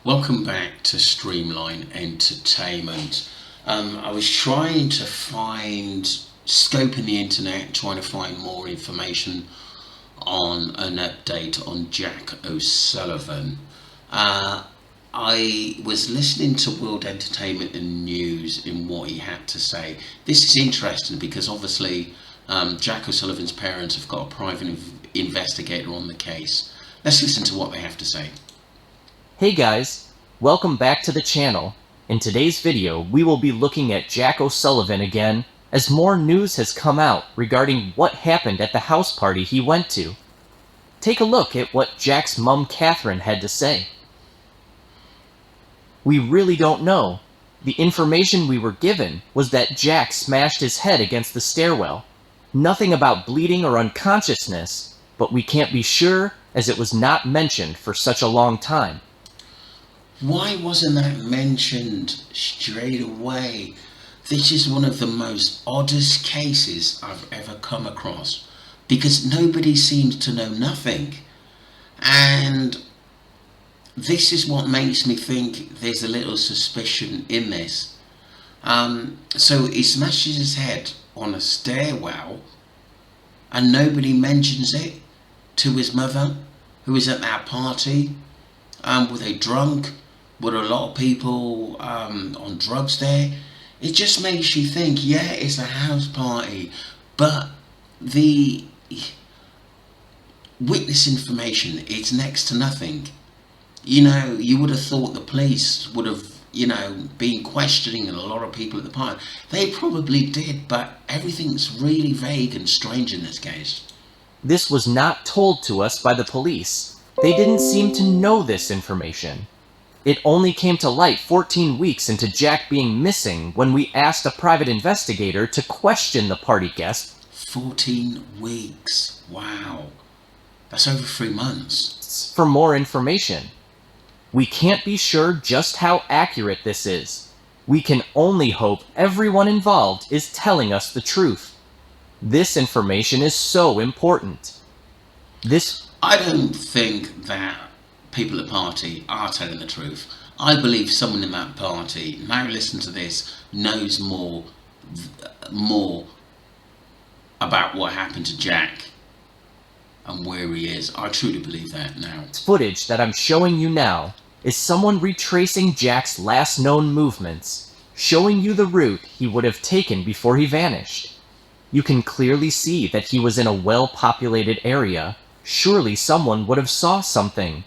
Welcome back to Streamline Entertainment. I was trying to scoping the internet, trying to find more information on an update on Jack O'Sullivan. I was listening to World Entertainment and News in what he had to say. This is interesting because obviously Jack O'Sullivan's parents have got a private investigator on the case. Let's listen to what they have to say. Hey guys, welcome back to the channel. In today's video, we will be looking at Jack O'Sullivan again, as more news has come out regarding what happened at the house party he went to. Take a look at what Jack's mum Catherine had to say. We really don't know. The information we were given was that Jack smashed his head against the stairwell. Nothing about bleeding or unconsciousness, but we can't be sure as it was not mentioned for such a long time. Why wasn't that mentioned straight away? This is one of the most oddest cases I've ever come across because nobody seems to know nothing. And this is what makes me think there's a little suspicion in this. So he smashes his head on a stairwell and nobody mentions it to his mother, who was at that party. Were they drunk? Were a lot of people on drugs there? It just makes you think, yeah, it's a house party, but the witness information, it's next to nothing. You would have thought the police would have, been questioning a lot of people at the party. They probably did, but everything's really vague and strange in this case. This was not told to us by the police. They didn't seem to know this information. It only came to light 14 weeks into Jack being missing when we asked a private investigator to question the party guest. 14 weeks. Wow. That's over 3 months. For more information. We can't be sure just how accurate this is. We can only hope everyone involved is telling us the truth. This information is so important. I don't think that people at the party are telling the truth. I believe someone in that party, now listen to this, knows more about what happened to Jack and where he is. I truly believe that now. Footage that I'm showing you now is someone retracing Jack's last known movements, showing you the route he would have taken before he vanished. You can clearly see that he was in a well-populated area. Surely someone would have saw something.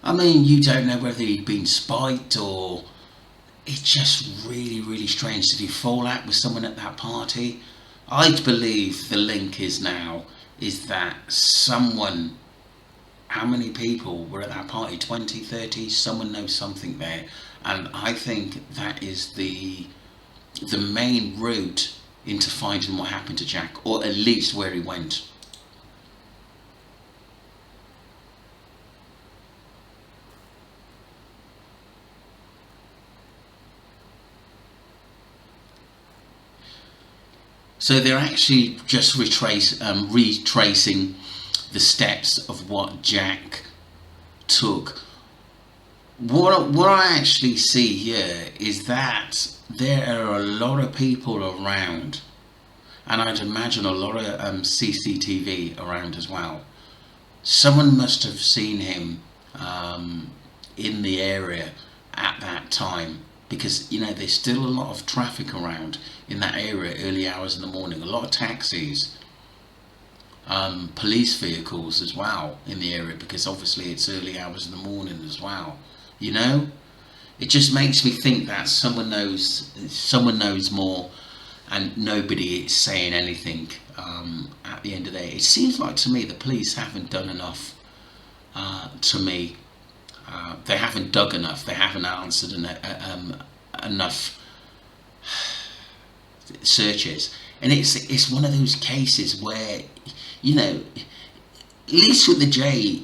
I mean, you don't know whether he'd been spiked or... It's just really, really strange. Did he fall out with someone at that party? I believe the link is that someone... How many people were at that party? 20, 30? Someone knows something there. And I think that is the main route into finding what happened to Jack, or at least where he went. So they're actually just retracing the steps of what Jack took. What I actually see here is that there are a lot of people around, and I'd imagine a lot of CCTV around as well. Someone must have seen him in the area at that time, because there's still a lot of traffic around in that area early hours in the morning, a lot of taxis, police vehicles as well in the area, because obviously it's early hours in the morning as well. It just makes me think that someone knows more and nobody is saying anything at the end of the day. It seems like to me the police haven't done enough to me. They haven't dug enough, they haven't answered enough searches, and it's one of those cases where at least with the Jay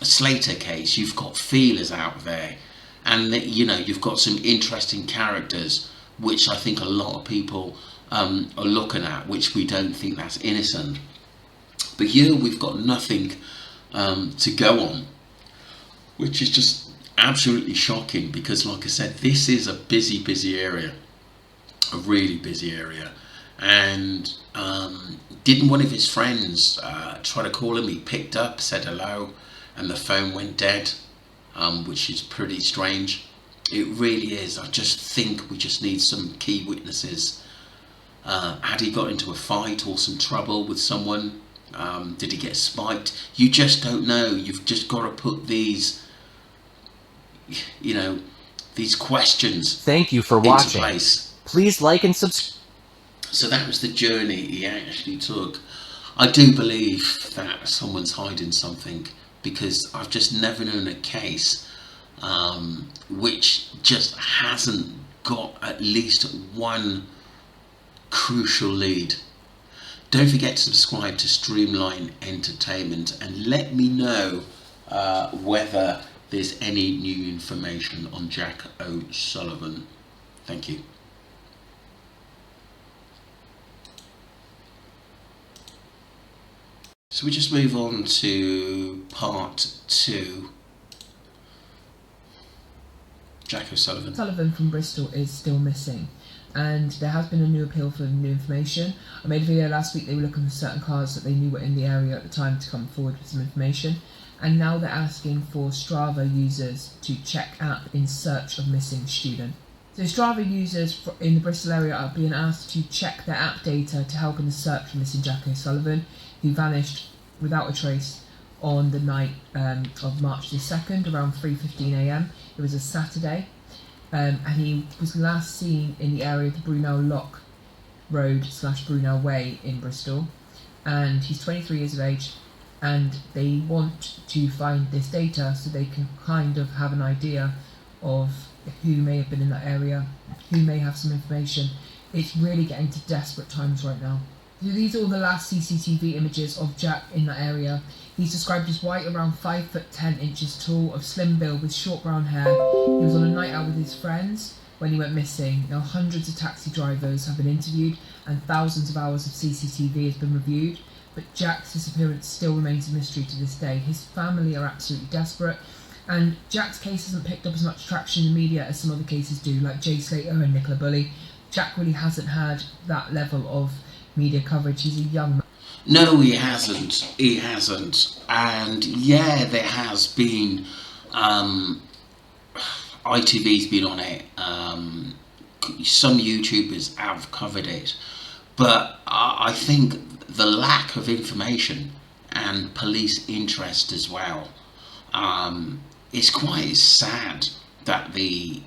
Slater case you've got feelers out there, and you've got some interesting characters which I think a lot of people are looking at, which we don't think that's innocent. But here we've got nothing to go on, which is just absolutely shocking, because like I said, this is a busy area, a really busy area. And didn't one of his friends try to call him? He picked up, said hello, and the phone went dead, which is pretty strange. It really is. I just think we just need some key witnesses. Had he got into a fight or some trouble with someone? Did he get spiked? You just don't know. You've just got to put these, these questions Thank you for into watching. place. Please like and subscribe. So that was the journey he actually took. I do believe that someone's hiding something, because I've just never known a case which just hasn't got at least one crucial lead. Don't forget to subscribe to Streamline Entertainment, and let me know whether there's any new information on Jack O'Sullivan. Thank you. So we just move on to part 2. Jack O'Sullivan. Sullivan from Bristol is still missing, and there has been a new appeal for new information. I made a video last week. They were looking for certain cars that they knew were in the area at the time to come forward with some information, and now they're asking for Strava users to check app in search of missing student. So Strava users in the Bristol area are being asked to check their app data to help in the search for missing Jack O'Sullivan, who vanished without a trace on the night of March the 2nd around 3:15 a.m. It was a Saturday, and he was last seen in the area of the Brunel Lock Road / Brunel Way in Bristol, and he's 23 years of age, and they want to find this data so they can kind of have an idea of who may have been in that area, who may have some information. It's really getting to desperate times right now. So these are all the last CCTV images of Jack in that area. He's described as white, around 5'10" tall, of slim build with short brown hair. He was on a night out with his friends when he went missing. Now hundreds of taxi drivers have been interviewed and thousands of hours of CCTV has been reviewed, but Jack's disappearance still remains a mystery to this day. His family are absolutely desperate, and Jack's case hasn't picked up as much traction in the media as some other cases do, like Jay Slater and Nicola Bulley. Jack really hasn't had that level of media coverage. He's a young man. No, he hasn't. He hasn't. And yeah, there has been. ITV's been on it. Some YouTubers have covered it, but I think the lack of information and police interest as well. It's quite sad that the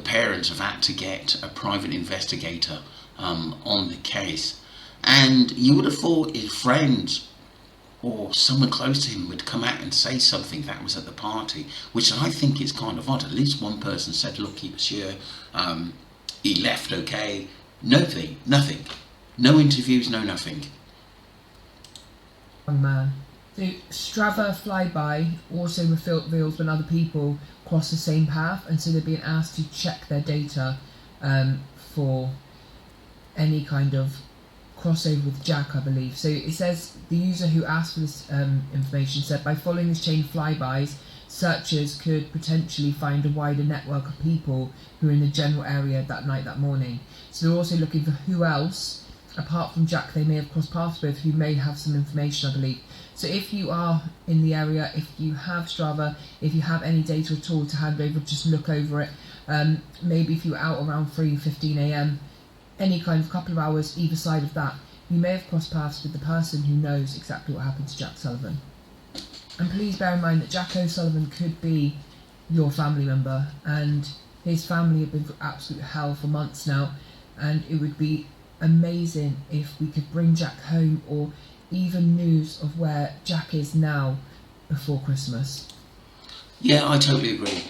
parents have had to get a private investigator on the case, and you would have thought his friends or someone close to him would come out and say something that was at the party, which I think is kind of odd. At least one person said, look, he was here, he left okay. Nothing, no interviews, no nothing. Young man. So Strava flyby also reveals when other people cross the same path, and so they're being asked to check their data for any kind of crossover with Jack, I believe. So it says the user who asked for this information said, by following this chain of flybys, searchers could potentially find a wider network of people who are in the general area that night, that morning. So they're also looking for who else, apart from Jack, they may have crossed paths with, who may have some information, I believe. So if you are in the area, if you have Strava, if you have any data at all to hand over, just look over it. Maybe if you're out around 3:15 a.m, any kind of couple of hours either side of that, you may have crossed paths with the person who knows exactly what happened to Jack Sullivan. And please bear in mind that Jack O'Sullivan could be your family member, and his family have been through absolute hell for months now, and it would be amazing if we could bring Jack home, or even news of where Jack is now before Christmas. Yeah, I totally agree.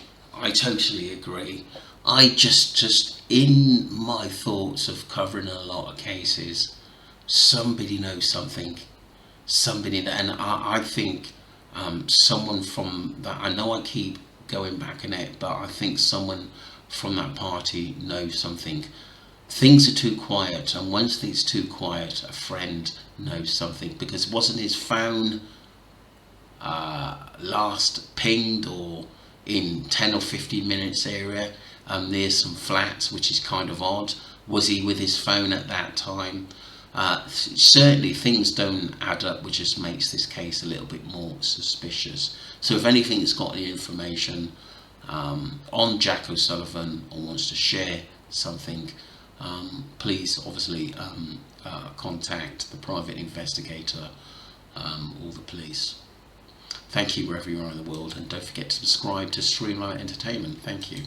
I just in my thoughts of covering a lot of cases, somebody knows something. And I think someone from that, I know I keep going back in it, but I think someone from that party knows something. things are too quiet, and once things too quiet, a friend knows something, because wasn't his phone last pinged or in 10 or 15 minutes area near some flats, which is kind of odd. Was he with his phone at that time? Certainly things don't add up, which just makes this case a little bit more suspicious. So if anything's got any information on Jack O'Sullivan or wants to share something, please obviously contact the private investigator or the police. Thank you wherever you are in the world, and don't forget to subscribe to Streamlight Entertainment. Thank you.